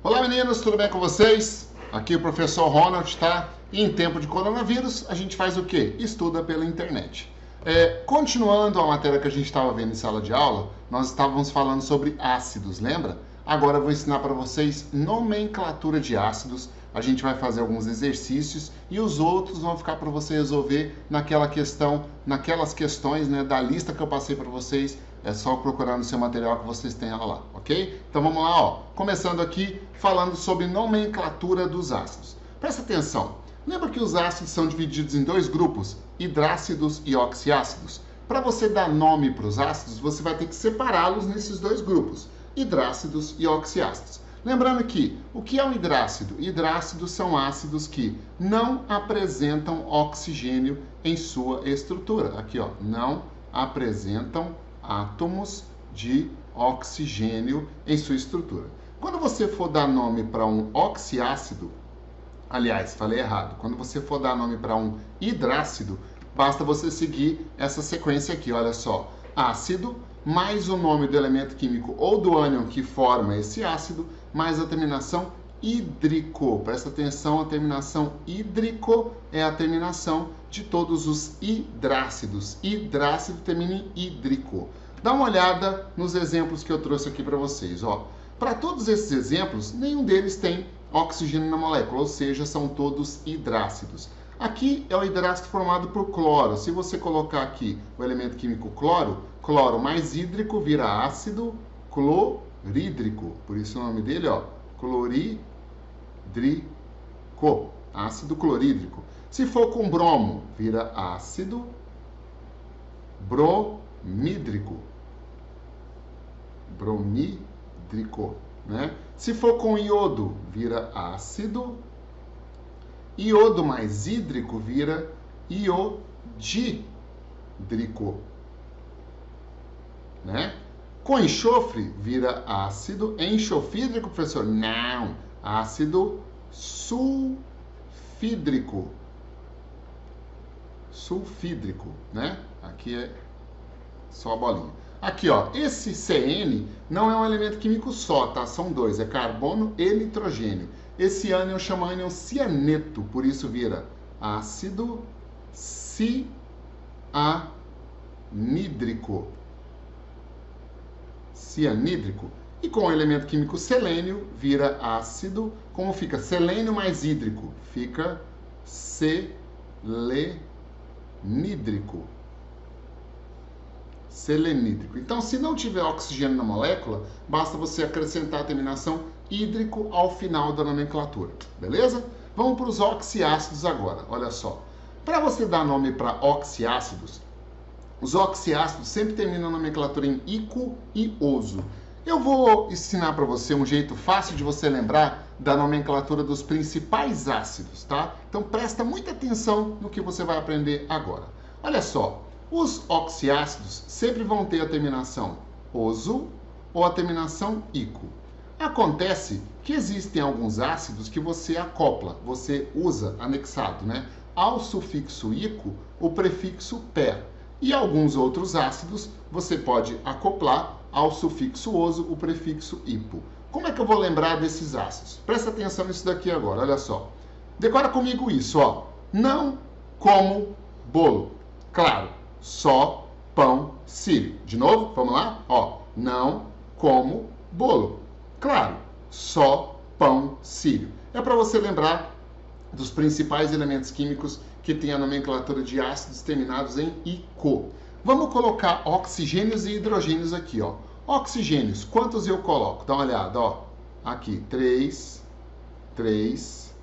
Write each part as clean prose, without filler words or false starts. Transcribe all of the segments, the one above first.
Olá meninos, tudo bem com vocês? Aqui o professor Ronald, tá? E em tempo de coronavírus, a gente faz o quê? Estuda pela internet. Continuando a matéria que a gente estava vendo em sala de aula, nós estávamos falando sobre ácidos, lembra? Agora eu vou ensinar para vocês nomenclatura de ácidos. A gente vai fazer alguns exercícios e os outros vão ficar para você resolver naquelas questões, né, da lista que eu passei para vocês. É só procurar no seu material que vocês têm lá, ok? Então vamos lá, ó. Começando aqui, falando sobre nomenclatura dos ácidos. Presta atenção. Lembra que os ácidos são divididos em dois grupos, hidrácidos e oxiácidos? Para você dar nome para os ácidos, você vai ter que separá-los nesses dois grupos, hidrácidos e oxiácidos. Lembrando que, o que é um hidrácido? Hidrácidos são ácidos que não apresentam oxigênio em sua estrutura. Aqui, ó, não apresentam átomos de oxigênio em sua estrutura. Quando você for dar nome para um oxiácido, aliás, falei errado, quando você for dar nome para um hidrácido, basta você seguir essa sequência aqui, olha só. Ácido, mais o nome do elemento químico ou do ânion que forma esse ácido, mais a terminação hídrico. Presta atenção, a terminação hídrico é a terminação de todos os hidrácidos. Hidrácido termina em hídrico. Dá uma olhada nos exemplos que eu trouxe aqui para vocês. Para todos esses exemplos, nenhum deles tem oxigênio na molécula, ou seja, são todos hidrácidos. Aqui é o hidrácido formado por cloro. Se você colocar aqui o elemento químico cloro, cloro mais hídrico vira ácido clorídrico. Por isso o nome dele, ó, clorídrico, ácido clorídrico. Se for com bromo, vira ácido bromídrico. Bromídrico, né? Se for com iodo, vira ácido. Iodo mais hídrico vira iodídrico, né? Com enxofre, vira ácido enxofídrico, professor? Não, ácido sulfídrico. Sulfídrico, né? Aqui é só a bolinha. Aqui, ó, esse CN não é um elemento químico só, tá? São dois, é carbono e nitrogênio. Esse ânion chama ânion cianeto, por isso vira ácido cianídrico. Cianídrico. E com o elemento químico selênio, vira ácido. Como fica? Selênio mais hídrico. Fica selenídrico. Selenídrico. Então, se não tiver oxigênio na molécula, basta você acrescentar a terminação hídrico ao final da nomenclatura. Beleza? Vamos para os oxiácidos agora. Olha só. Para você dar nome para oxiácidos, os oxiácidos sempre terminam a nomenclatura em ico e oso. Eu vou ensinar para você um jeito fácil de você lembrar da nomenclatura dos principais ácidos, tá? Então presta muita atenção no que você vai aprender agora. Olha só, os oxiácidos sempre vão ter a terminação oso ou a terminação ico. Acontece que existem alguns ácidos que você acopla, você usa anexado, né? Ao sufixo ico, o prefixo per. E alguns outros ácidos você pode acoplar ao sufixo oso o prefixo hipo. Como é que eu vou lembrar desses ácidos? Presta atenção nisso daqui agora, olha só. Decora comigo isso, ó. Não como bolo. Claro, só pão, sírio. De novo, vamos lá? Ó, não como bolo. Claro, só pão, sírio. É para você lembrar dos principais elementos químicos que tem a nomenclatura de ácidos terminados em ico. Vamos colocar oxigênios e hidrogênios aqui, ó. Oxigênios, quantos eu coloco? Dá uma olhada, ó. Aqui, 3, 3,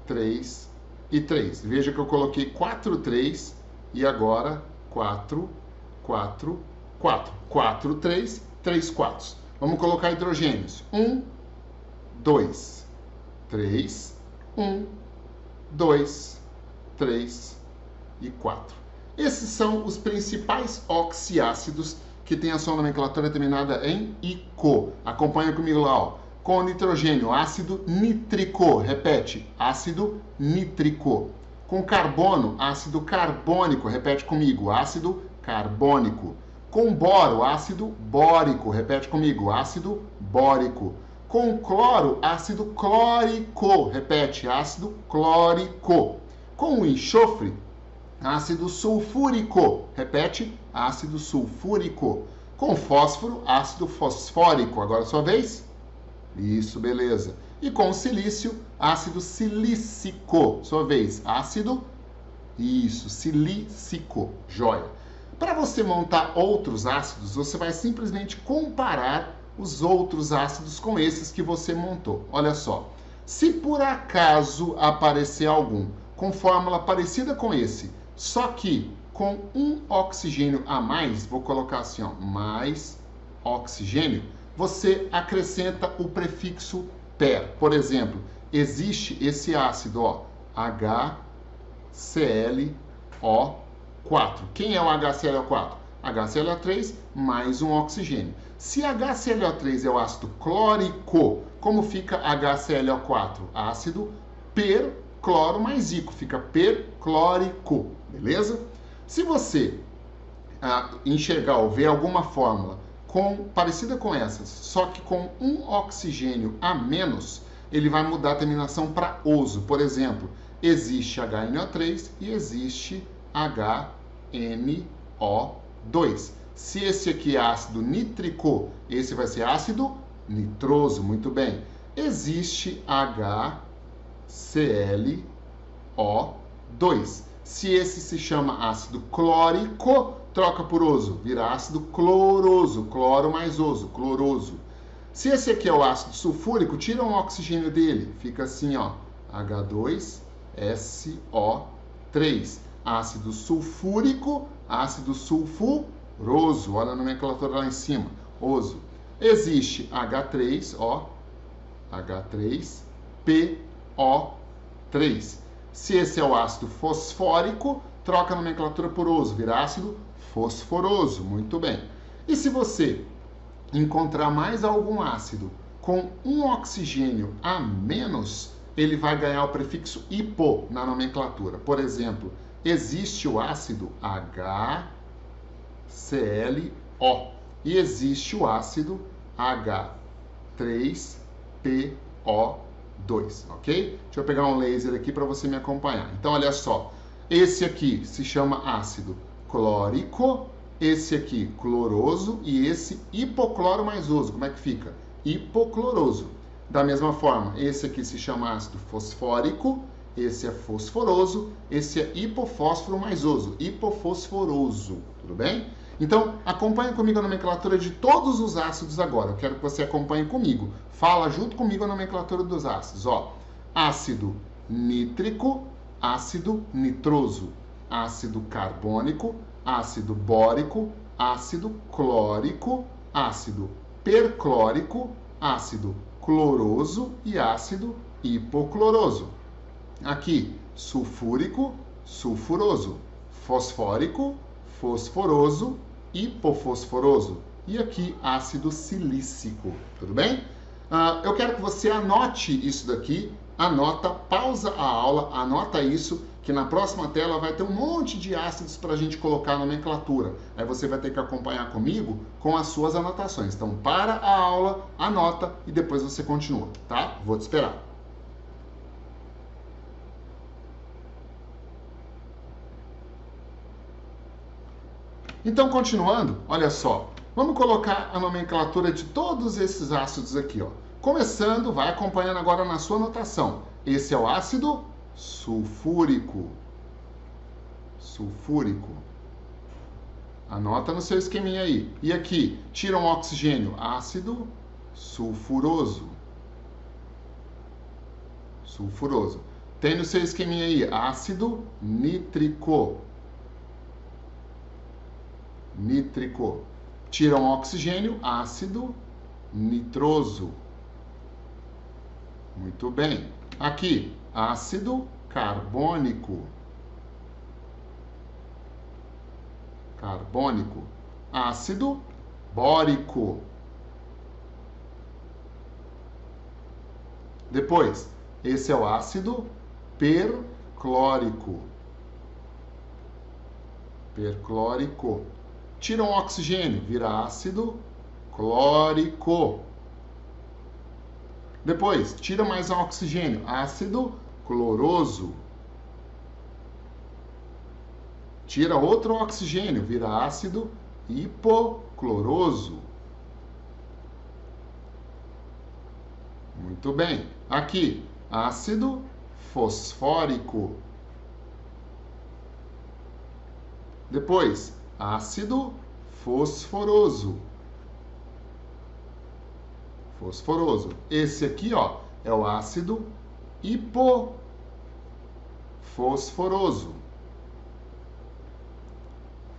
3 e 3. Veja que eu coloquei 4, 3 e agora 4, 4, 4. 4, 3, 3, 4. Vamos colocar hidrogênios. 1, 2, 3, 1, 2, 3 e 4. Esses são os principais oxiácidos que têm a sua nomenclatura terminada em ico. Acompanha comigo lá, ó. Com nitrogênio, ácido nítrico. Repete, ácido nítrico. Com carbono, ácido carbônico. Repete comigo, ácido carbônico. Com boro, ácido bórico. Repete comigo, ácido bórico. Com cloro, ácido clórico. Repete, ácido clórico. Com o enxofre, ácido sulfúrico. Repete, ácido sulfúrico. Com fósforo, ácido fosfórico. Agora a sua vez? Isso, beleza. E com silício, ácido silícico. Sua vez, ácido, isso, silícico. Joia. Para você montar outros ácidos, você vai simplesmente comparar os outros ácidos com esses que você montou. Olha só. Se por acaso aparecer algum com fórmula parecida com esse, só que com um oxigênio a mais, vou colocar assim, ó, mais oxigênio, você acrescenta o prefixo per. Por exemplo, existe esse ácido, ó, HClO4. Quem é o HClO4? HClO3 mais um oxigênio. Se HClO3 é o ácido clórico, como fica HClO4? Ácido percloro mais ico, fica perclórico, beleza? Se você enxergar ou ver alguma fórmula parecida com essas, só que com um oxigênio a menos, ele vai mudar a terminação para oso. Por exemplo, existe HNO3 e existe HNO2. Se esse aqui é ácido nítrico, esse vai ser ácido nitroso. Muito bem. Existe HClO2. Se esse se chama ácido clórico, troca por oso, vira ácido cloroso. Cloro mais oso, cloroso. Se esse aqui é o ácido sulfúrico, tira um oxigênio dele. Fica assim, ó, H2SO3. Ácido sulfúrico, ácido sulfuroso. Olha a nomenclatura lá em cima. Oso. Existe H3O, H3PO3. Se esse é o ácido fosfórico, troca a nomenclatura por oso, vira ácido fosforoso. Muito bem. E se você encontrar mais algum ácido com um oxigênio a menos, ele vai ganhar o prefixo hipo na nomenclatura. Por exemplo, existe o ácido HClO e existe o ácido H3PO2, ok? Deixa eu pegar um laser aqui para você me acompanhar. Então, olha só. Esse aqui se chama ácido clórico, esse aqui cloroso e esse hipocloro mais oso. Como é que fica? Hipocloroso. Da mesma forma, esse aqui se chama ácido fosfórico, esse é fosforoso, esse é hipofósforo mais oso, hipofosforoso. Tudo bem? Então, acompanhe comigo a nomenclatura de todos os ácidos agora. Eu quero que você acompanhe comigo. Fala junto comigo a nomenclatura dos ácidos. Ó, ácido nítrico, ácido nitroso, ácido carbônico, ácido bórico, ácido clórico, ácido perclórico, ácido cloroso e ácido hipocloroso. Aqui, sulfúrico, sulfuroso, fosfórico, fosforoso, hipofosforoso. E aqui, ácido silícico. Tudo bem? Eu quero que você anote isso daqui. Anota, pausa a aula, anota isso, que na próxima tela vai ter um monte de ácidos para a gente colocar na nomenclatura. Aí você vai ter que acompanhar comigo com as suas anotações. Então, para a aula, anota e depois você continua, tá? Vou te esperar. Então, continuando, olha só. Vamos colocar a nomenclatura de todos esses ácidos aqui, ó. Começando, vai acompanhando agora na sua anotação. Esse é o ácido sulfúrico. Sulfúrico. Anota no seu esqueminha aí. E aqui, tira um oxigênio. Ácido sulfuroso. Sulfuroso. Tem no seu esqueminha aí, ácido nítrico. Nítrico. Tira um oxigênio, ácido nitroso. Muito bem. Aqui, ácido carbônico. Carbônico. Ácido bórico. Depois, esse é o ácido perclórico. Perclórico. Tira um oxigênio, vira ácido clórico. Depois, tira mais um oxigênio, ácido cloroso. Tira outro oxigênio, vira ácido hipocloroso. Muito bem. Aqui, ácido fosfórico. Depois, ácido fosforoso. Fosforoso. Esse aqui, ó, é o ácido hipofosforoso.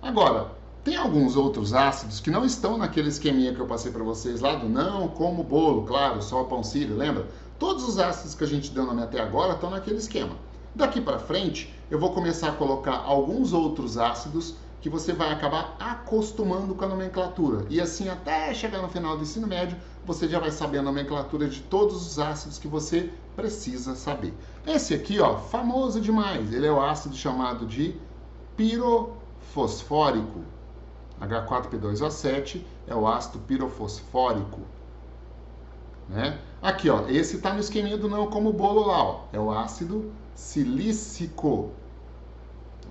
Agora, tem alguns outros ácidos que não estão naquele esqueminha que eu passei para vocês lá do não como bolo, claro, só pão sírio, lembra? Todos os ácidos que a gente deu nome até agora estão naquele esquema. Daqui para frente, eu vou começar a colocar alguns outros ácidos que você vai acabar acostumando com a nomenclatura. E assim, até chegar no final do ensino médio, você já vai saber a nomenclatura de todos os ácidos que você precisa saber. Esse aqui, ó, famoso demais. Ele é o ácido chamado de pirofosfórico. H4P2O7 é o ácido pirofosfórico. Né? Aqui, ó, esse está no esqueminha do não como bolo lá, ó. É o ácido silícico.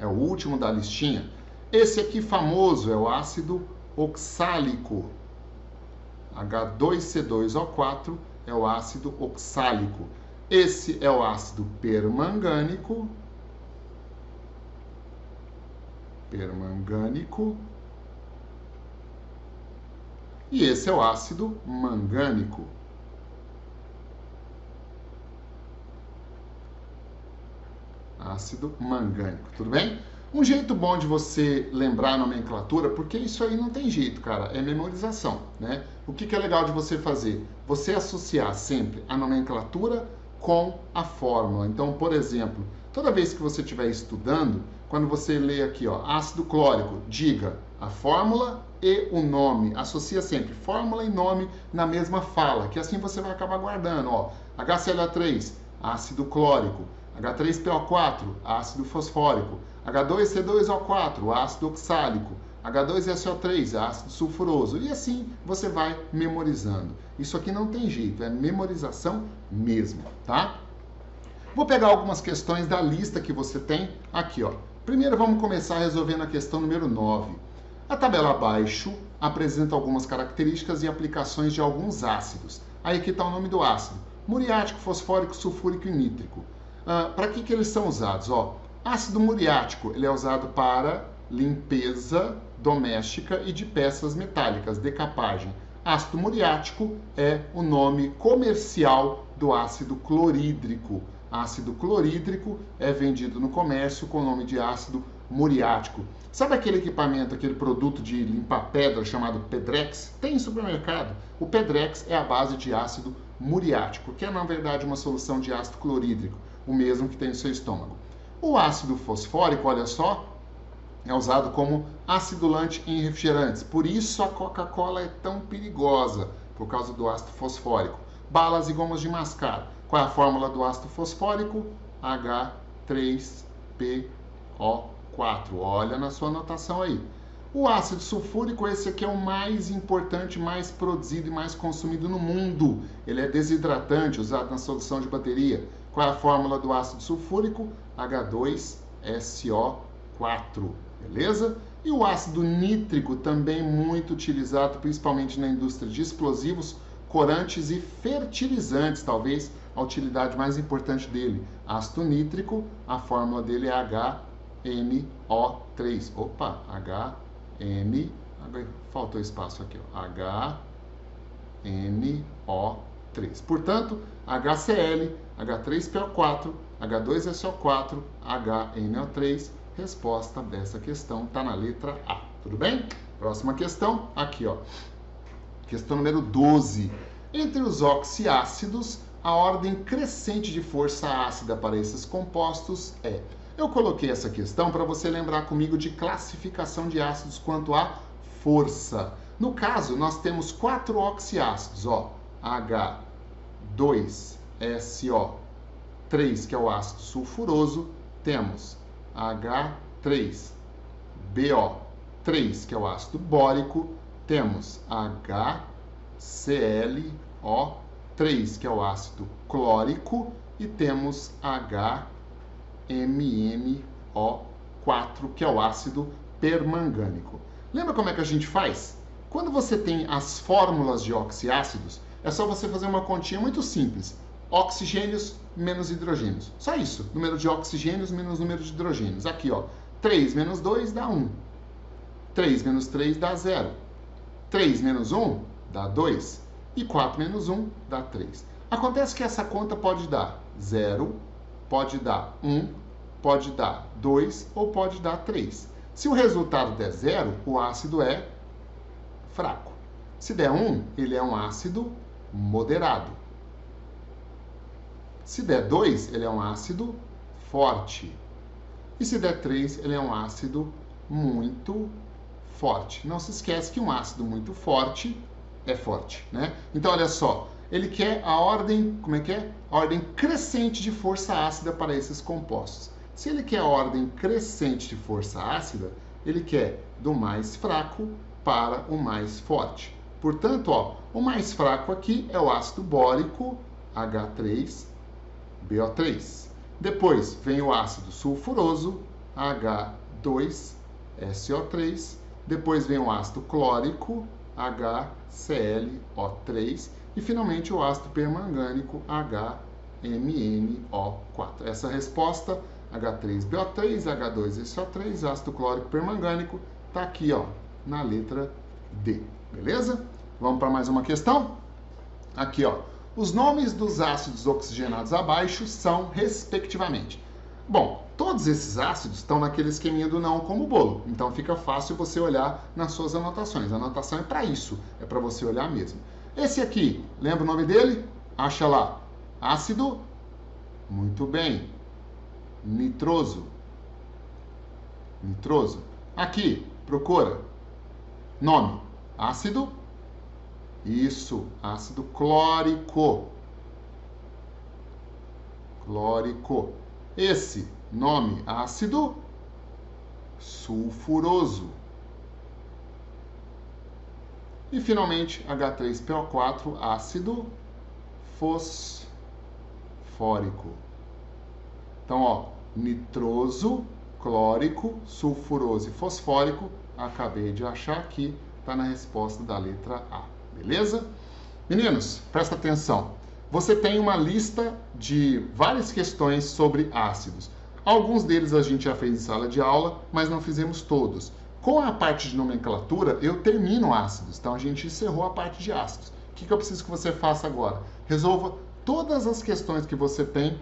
É o último da listinha. Esse aqui famoso é o ácido oxálico. H2C2O4 é o ácido oxálico. Esse é o ácido permangânico. Permangânico. E esse é o ácido mangânico. Ácido mangânico, tudo bem? Um jeito bom de você lembrar a nomenclatura, porque isso aí não tem jeito, cara, é memorização, né? O que é legal de você fazer? Você associar sempre a nomenclatura com a fórmula. Então, por exemplo, toda vez que você estiver estudando, quando você lê aqui, ó, ácido clórico, diga a fórmula e o nome. Associa sempre fórmula e nome na mesma fala, que assim você vai acabar guardando, ó. HClO3, ácido clórico. H3PO4, ácido fosfórico. H2C2O4, ácido oxálico. H2SO3, ácido sulfuroso. E assim você vai memorizando. Isso aqui não tem jeito, é memorização mesmo, tá? Vou pegar algumas questões da lista que você tem aqui, ó. Primeiro vamos começar resolvendo a questão número 9. A tabela abaixo apresenta algumas características e aplicações de alguns ácidos. Aí aqui está o nome do ácido: muriático, fosfórico, sulfúrico e nítrico. Para que eles são usados? Ó, ácido muriático, ele é usado para limpeza doméstica e de peças metálicas, decapagem. Ácido muriático é o nome comercial do ácido clorídrico. Ácido clorídrico é vendido no comércio com o nome de ácido muriático. Sabe aquele equipamento, aquele produto de limpar pedra chamado Pedrex? Tem em supermercado. O Pedrex é a base de ácido muriático, que é na verdade uma solução de ácido clorídrico, o mesmo que tem no seu estômago. O ácido fosfórico, olha só, é usado como acidulante em refrigerantes. Por isso a Coca-Cola é tão perigosa, por causa do ácido fosfórico. Balas e gomas de mascar. Qual é a fórmula do ácido fosfórico? H3PO4. Olha na sua anotação aí. O ácido sulfúrico, esse aqui é o mais importante, mais produzido e mais consumido no mundo. Ele é desidratante, usado na solução de bateria. Qual é a fórmula do ácido sulfúrico? H2SO4. Beleza? E o ácido nítrico, também muito utilizado, principalmente na indústria de explosivos, corantes e fertilizantes, talvez a utilidade mais importante dele. Ácido nítrico, a fórmula dele é HNO3. Opa, faltou espaço aqui, ó. HNO3. Portanto, HCl, H3PO4, H2SO4, HNO3. Resposta dessa questão está na letra A. Tudo bem? Próxima questão, aqui, ó. Questão número 12. Entre os oxiácidos, a ordem crescente de força ácida para esses compostos é... Eu coloquei essa questão para você lembrar comigo de classificação de ácidos quanto à força. No caso, nós temos 4 oxiácidos, ó. H2SO3, que é o ácido sulfuroso. Temos H3BO3, que é o ácido bórico. Temos HClO4, 3, que é o ácido clórico, e temos HMNO4, que é o ácido permangânico. Lembra como é que a gente faz? Quando você tem as fórmulas de oxiácidos, é só você fazer uma continha muito simples. Oxigênios menos hidrogênios. Só isso. Número de oxigênios menos número de hidrogênios. Aqui, ó. 3 menos 2 dá 1. 3 menos 3 dá 0. 3 menos 1 dá 2. E 4 menos 1 dá 3. Acontece que essa conta pode dar 0, pode dar 1, pode dar 2 ou pode dar 3. Se o resultado der 0, o ácido é fraco. Se der 1, ele é um ácido moderado. Se der 2, ele é um ácido forte. E se der 3, ele é um ácido muito forte. Não se esquece que um ácido muito forte é forte, né? Então, olha só, ele quer a ordem, como é que é? A ordem crescente de força ácida para esses compostos. Se ele quer a ordem crescente de força ácida, ele quer do mais fraco para o mais forte. Portanto, ó, o mais fraco aqui é o ácido bórico, H3BO3. Depois vem o ácido sulfuroso, H2SO3. Depois vem o ácido clórico, HClO3. E finalmente o ácido permangânico, HMNO4. Essa resposta, H3BO3, H2SO3, ácido clórico permangânico, está aqui, ó, na letra D. Beleza? Vamos para mais uma questão? Aqui, ó. Os nomes dos ácidos oxigenados abaixo são, respectivamente. Bom, todos esses ácidos estão naquele esqueminha do não como bolo. Então fica fácil você olhar nas suas anotações. A anotação é para isso, é para você olhar mesmo. Esse aqui, lembra o nome dele? Acha lá. Ácido, muito bem. Nitroso. Nitroso. Aqui, procura. Nome, ácido. Isso, ácido clórico. Clórico. Esse nome, ácido sulfuroso. E finalmente, H3PO4, ácido fosfórico. Então, ó, nitroso, clórico, sulfuroso e fosfórico, acabei de achar aqui, está na resposta da letra A. Beleza? Meninos, presta atenção. Você tem uma lista de várias questões sobre ácidos. Alguns deles a gente já fez em sala de aula, mas não fizemos todos. Com a parte de nomenclatura, eu termino ácidos. Então, a gente encerrou a parte de ácidos. O que eu preciso que você faça agora? Resolva todas as questões que você tem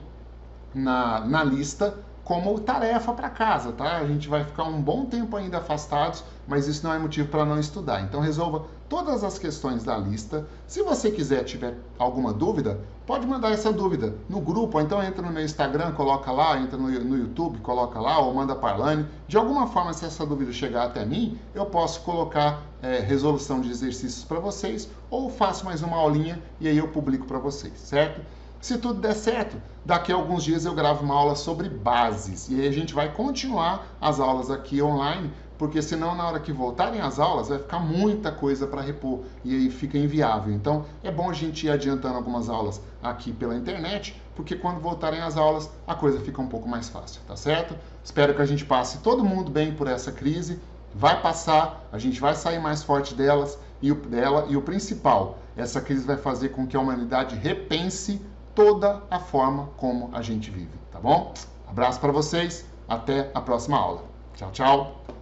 na lista como tarefa para casa, tá? A gente vai ficar um bom tempo ainda afastados, mas isso não é motivo para não estudar. Então, resolva todas as questões da lista. Se você tiver alguma dúvida, pode mandar essa dúvida no grupo, ou então entra no meu Instagram, coloca lá, entra no YouTube, coloca lá, ou manda para a Arlane. De alguma forma, se essa dúvida chegar até mim, eu posso colocar resolução de exercícios para vocês, ou faço mais uma aulinha e aí eu publico para vocês, certo? Se tudo der certo, daqui a alguns dias eu gravo uma aula sobre bases. E aí a gente vai continuar as aulas aqui online, porque senão na hora que voltarem as aulas vai ficar muita coisa para repor e aí fica inviável. Então é bom a gente ir adiantando algumas aulas aqui pela internet, porque quando voltarem as aulas a coisa fica um pouco mais fácil, tá certo? Espero que a gente passe todo mundo bem por essa crise. Vai passar, a gente vai sair mais forte e o principal, essa crise vai fazer com que a humanidade repense toda a forma como a gente vive, tá bom? Abraço para vocês, até a próxima aula. Tchau, tchau!